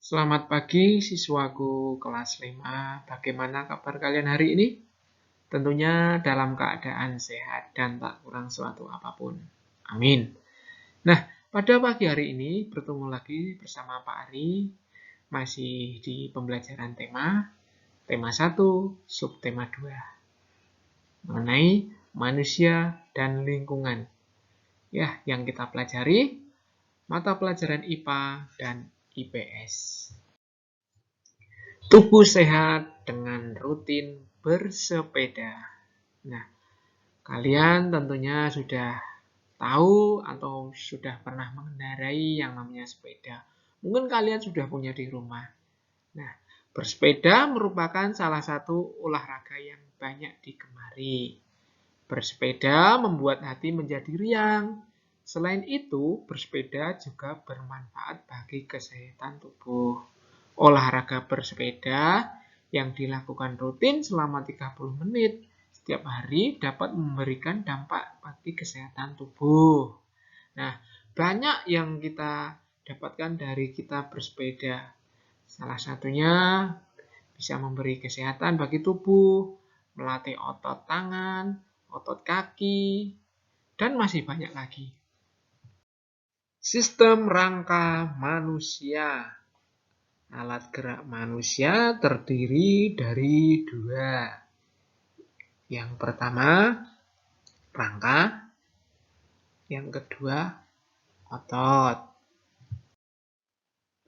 Selamat pagi siswaku kelas 5. Bagaimana kabar kalian hari ini? Tentunya dalam keadaan sehat dan tak kurang suatu apapun. Amin. Nah, pada pagi hari ini bertemu lagi bersama Pak Ari, masih di pembelajaran tema 1, subtema 2, mengenai manusia dan lingkungan. Ya, yang kita pelajari mata pelajaran IPA dan IPS. Tubuh sehat dengan rutin bersepeda. Nah, kalian tentunya sudah tahu atau sudah pernah mengendarai yang namanya sepeda. Mungkin kalian sudah punya di rumah. Nah, bersepeda merupakan salah satu olahraga yang banyak digemari. Bersepeda membuat hati menjadi riang. Selain itu, bersepeda juga bermanfaat bagi kesehatan tubuh. Olahraga bersepeda yang dilakukan rutin selama 30 menit setiap hari dapat memberikan dampak bagi kesehatan tubuh. Nah, banyak yang kita dapatkan dari kita bersepeda. Salah satunya bisa memberi kesehatan bagi tubuh, melatih otot tangan, otot kaki, dan masih banyak lagi. Sistem rangka manusia. Alat gerak manusia terdiri dari 2. Yang pertama, rangka. Yang kedua, otot.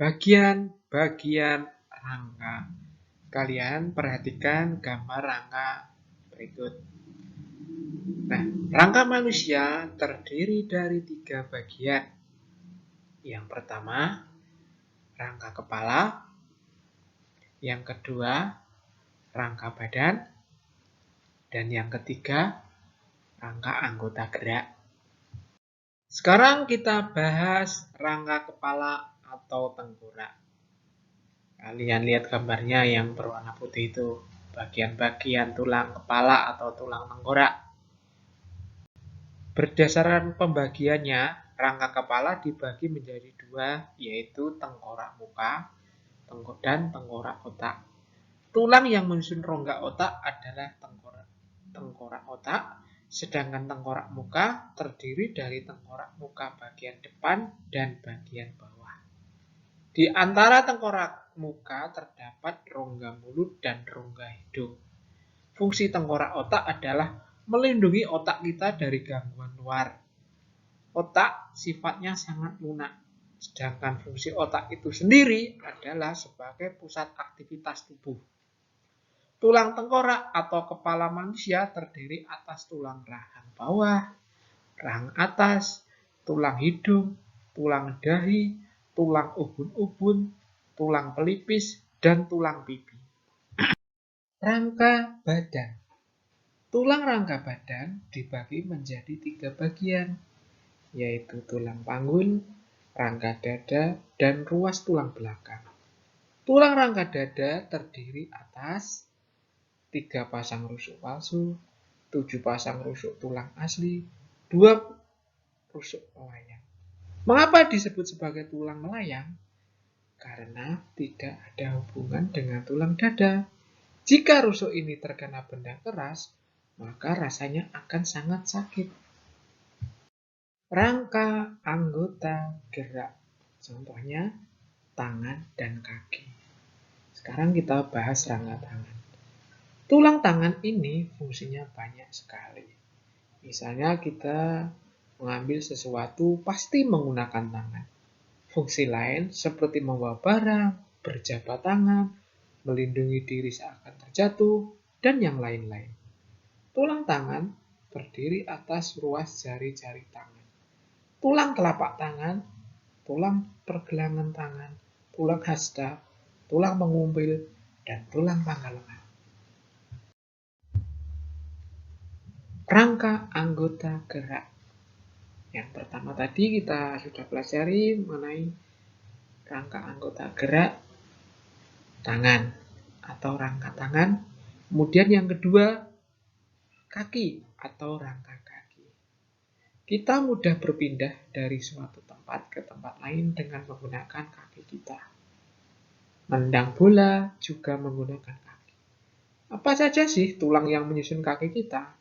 Bagian-bagian rangka. Kalian perhatikan gambar rangka berikut. Nah, rangka manusia terdiri dari 3 bagian. Yang pertama, rangka kepala. Yang kedua, rangka badan. Dan yang ketiga, rangka anggota gerak. Sekarang kita bahas rangka kepala atau tengkorak. Kalian lihat gambarnya yang berwarna putih itu. Bagian-bagian tulang kepala atau tulang tengkorak. Berdasarkan pembagiannya, rangka kepala dibagi menjadi 2, yaitu tengkorak muka dan tengkorak otak. Tulang yang menyusun rongga otak adalah tengkorak otak, sedangkan tengkorak muka terdiri dari tengkorak muka bagian depan dan bagian bawah. Di antara tengkorak muka terdapat rongga mulut dan rongga hidung. Fungsi tengkorak otak adalah melindungi otak kita dari gangguan luar. Otak sifatnya sangat lunak, sedangkan fungsi otak itu sendiri adalah sebagai pusat aktivitas tubuh. Tulang tengkorak atau kepala manusia terdiri atas tulang rahang bawah, rahang atas, tulang hidung, tulang dahi, tulang ubun-ubun, tulang pelipis, dan tulang pipi. Rangka badan. Tulang rangka badan dibagi menjadi 3 bagian, yaitu tulang panggul, rangka dada, dan ruas tulang belakang. Tulang rangka dada terdiri atas 3 pasang rusuk palsu, 7 pasang rusuk tulang asli, 2 rusuk melayang. Mengapa disebut sebagai tulang melayang? Karena tidak ada hubungan dengan tulang dada. Jika rusuk ini terkena benda keras, maka rasanya akan sangat sakit. Rangka anggota gerak. Contohnya tangan dan kaki. Sekarang kita bahas rangka tangan. Tulang tangan ini fungsinya banyak sekali. Misalnya kita mengambil sesuatu pasti menggunakan tangan. Fungsi lain seperti membawa barang, berjabat tangan, melindungi diri saat terjatuh, dan yang lain-lain. Tulang tangan terdiri atas ruas jari-jari tangan. Tulang telapak tangan, tulang pergelangan tangan, tulang hasta, tulang pengumpil, dan tulang pangkal lengan. Rangka anggota gerak. Yang pertama tadi kita sudah pelajari mengenai rangka anggota gerak tangan atau rangka tangan. Kemudian yang kedua, kaki atau rangka kaki. Kita mudah berpindah dari suatu tempat ke tempat lain dengan menggunakan kaki kita. Nendang bola juga menggunakan kaki. Apa saja sih tulang yang menyusun kaki kita?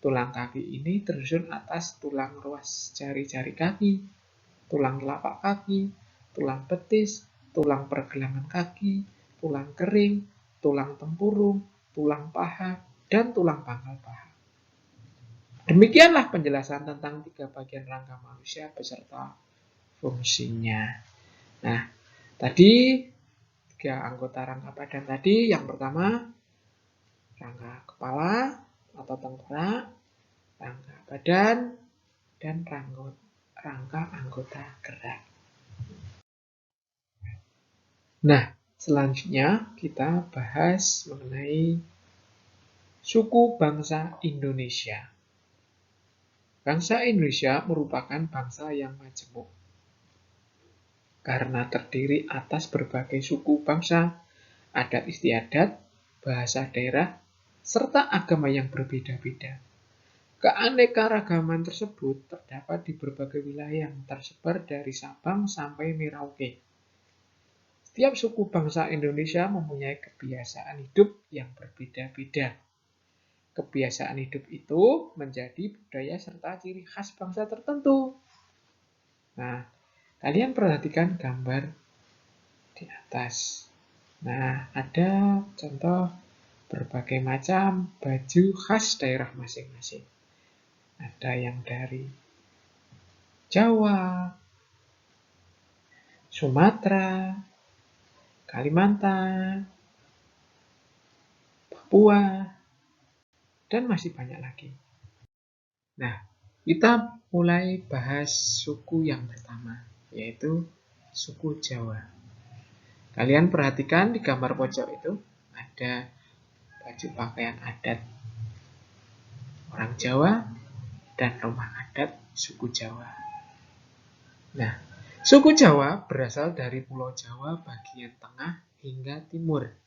Tulang kaki ini tersusun atas tulang ruas jari-jari kaki, tulang telapak kaki, tulang betis, tulang pergelangan kaki, tulang kering, tulang tempurung, tulang paha, dan tulang pangkal paha. Demikianlah penjelasan tentang 3 bagian rangka manusia beserta fungsinya. Nah, tadi 3 anggota rangka badan tadi, yang pertama rangka kepala atau tengkorak, rangka badan, dan rangka anggota gerak. Nah, selanjutnya kita bahas mengenai suku bangsa Indonesia. Bangsa Indonesia merupakan bangsa yang majemuk karena terdiri atas berbagai suku bangsa, adat istiadat, bahasa daerah, serta agama yang berbeda-beda. Keanekaragaman tersebut terdapat di berbagai wilayah yang tersebar dari Sabang sampai Merauke. Setiap suku bangsa Indonesia mempunyai kebiasaan hidup yang berbeda-beda. Kebiasaan hidup itu menjadi budaya serta ciri khas bangsa tertentu. Nah, kalian perhatikan gambar di atas. Nah, ada contoh berbagai macam baju khas daerah masing-masing. Ada yang dari Jawa, Sumatera, Kalimantan, Papua, dan masih banyak lagi. Nah, kita mulai bahas suku yang pertama, yaitu suku Jawa. Kalian perhatikan di gambar pojok itu, ada baju pakaian adat orang Jawa dan rumah adat suku Jawa. Nah, suku Jawa berasal dari Pulau Jawa bagian tengah hingga timur.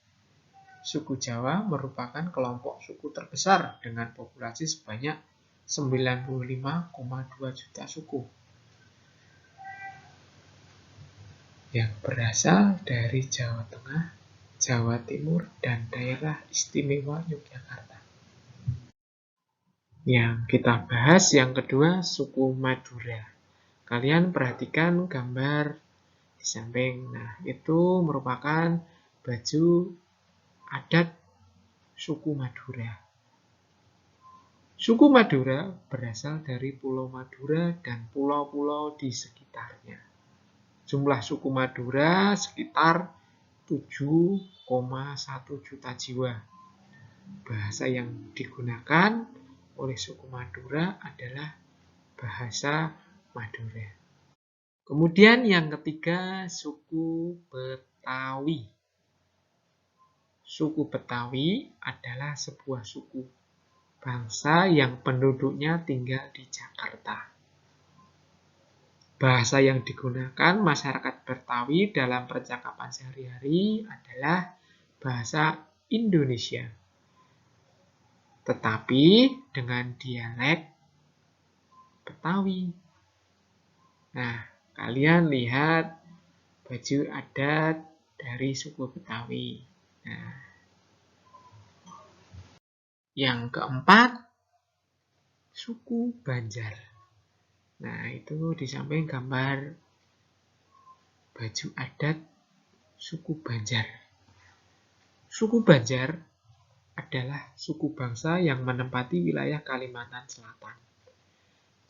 Suku Jawa merupakan kelompok suku terbesar dengan populasi sebanyak 95,2 juta suku yang berasal dari Jawa Tengah, Jawa Timur, dan daerah istimewa Yogyakarta. Yang kita bahas yang kedua, suku Madura. Kalian perhatikan gambar di samping. Nah, itu merupakan baju adat suku Madura. Suku Madura berasal dari Pulau Madura dan pulau-pulau di sekitarnya. Jumlah suku Madura sekitar 7,1 juta jiwa. Bahasa yang digunakan oleh suku Madura adalah bahasa Madura. Kemudian yang ketiga, suku Betawi. Suku Betawi adalah sebuah suku bangsa yang penduduknya tinggal di Jakarta. Bahasa yang digunakan masyarakat Betawi dalam percakapan sehari-hari adalah bahasa Indonesia, tetapi dengan dialek Betawi. Nah, kalian lihat baju adat dari suku Betawi. Nah, yang keempat, suku Banjar. Nah, itu di samping gambar baju adat suku Banjar. Suku Banjar adalah suku bangsa yang menempati wilayah Kalimantan Selatan,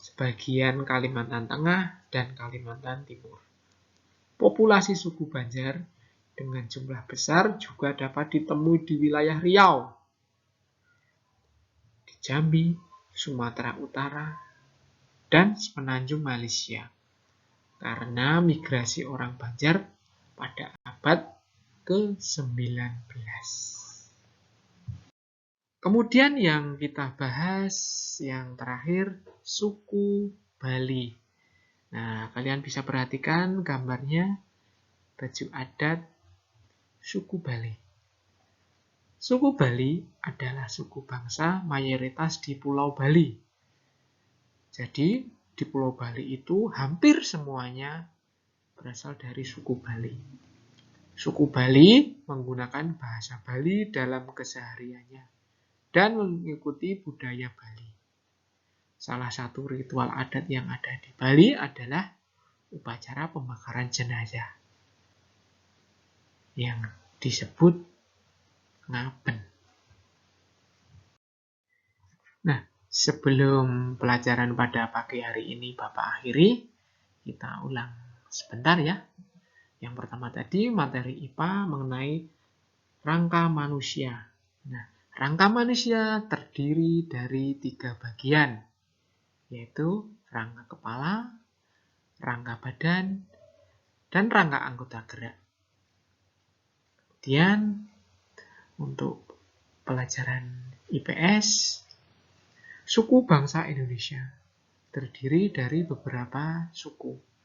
sebagian Kalimantan Tengah, dan Kalimantan Timur. Populasi suku Banjar dengan jumlah besar juga dapat ditemui di wilayah Riau, di Jambi, Sumatera Utara, dan semenanjung Malaysia, karena migrasi orang Banjar pada abad ke-19. Kemudian yang kita bahas yang terakhir, suku Bali. Nah, kalian bisa perhatikan gambarnya baju adat suku Bali. Suku Bali adalah suku bangsa mayoritas di Pulau Bali. Jadi, di Pulau Bali itu hampir semuanya berasal dari suku Bali. Suku Bali menggunakan bahasa Bali dalam kesehariannya dan mengikuti budaya Bali. Salah satu ritual adat yang ada di Bali adalah upacara pembakaran jenazah yang disebut ngaben. Nah, sebelum pelajaran pada pagi hari ini Bapak akhiri, kita ulang sebentar ya. Yang pertama tadi materi IPA mengenai rangka manusia. Nah, rangka manusia terdiri dari 3 bagian, yaitu rangka kepala, rangka badan, dan rangka anggota gerak. Kemudian, untuk pelajaran IPS, suku bangsa Indonesia terdiri dari beberapa suku.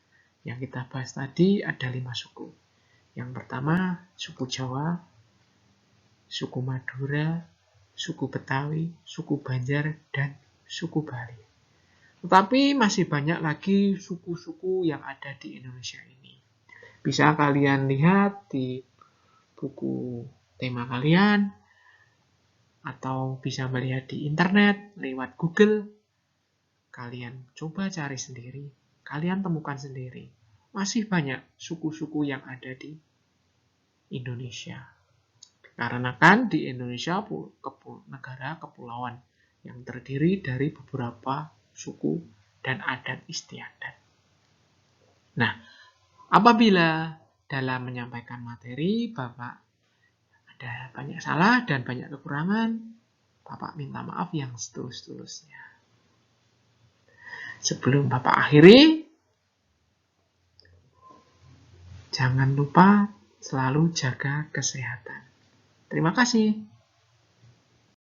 Yang kita bahas tadi ada 5 suku. Yang pertama, suku Jawa, suku Madura, suku Betawi, suku Banjar, dan suku Bali. Tetapi masih banyak lagi suku-suku yang ada di Indonesia ini. Bisa kalian lihat di buku tema kalian, atau bisa melihat di internet lewat Google. Kalian coba cari sendiri, kalian temukan sendiri. Masih banyak suku-suku yang ada di Indonesia. Karena kan di Indonesia negara kepulauan yang terdiri dari beberapa suku dan adat istiadat. Nah, apabila dalam menyampaikan materi Bapak ada banyak salah dan banyak kekurangan, Bapak minta maaf yang setulus-tulusnya. Sebelum Bapak akhiri, jangan lupa selalu jaga kesehatan. Terima kasih.